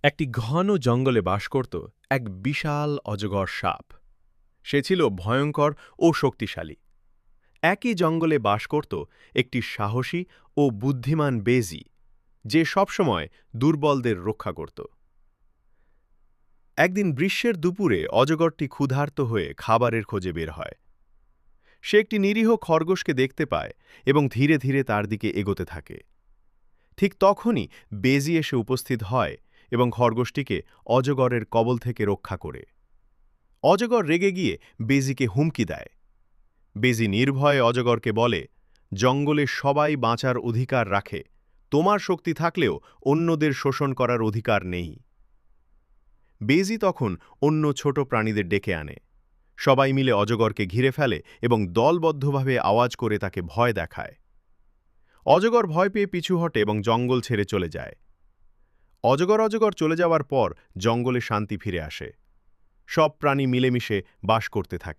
একটি ঘন জঙ্গলে বাস করত এক বিশাল অজগর সাপ। সে ছিল ভয়ঙ্কর ও শক্তিশালী। একই জঙ্গলে বাস করত একটি সাহসী ও বুদ্ধিমান বেজি, যে সবসময় দুর্বলদের রক্ষা করত। একদিন গ্রীষ্মের দুপুরে অজগরটি ক্ষুধার্ত হয়ে খাবারের খোঁজে বের হয়। সে একটি নিরীহ খরগোশকে দেখতে পায় এবং ধীরে ধীরে তার দিকে এগোতে থাকে। ঠিক তখনই বেজি এসে উপস্থিত হয় এবং খরগোশটিকে অজগরের কবল থেকে রক্ষা করে। অজগর রেগে গিয়ে বেজিকে হুমকি দেয়। বেজি নির্ভয়ে অজগরকে বলে, জঙ্গলে সবাই বাঁচার অধিকার রাখে, তোমার শক্তি থাকলেও অন্যদের শোষণ করার অধিকার নেই। বেজি তখন অন্য ছোট প্রাণীদের ডেকে আনে। সবাই মিলে অজগরকে ঘিরে ফেলে এবং দলবদ্ধভাবে আওয়াজ করে তাকে ভয় দেখায়। অজগর ভয় পেয়ে পিছু হটে এবং জঙ্গল ছেড়ে চলে যায়। অজগর চলে যাওয়ার পর জঙ্গলে শান্তি ফিরে আসে। সব প্রাণী মিলেমিশে বাস করতে থাকে।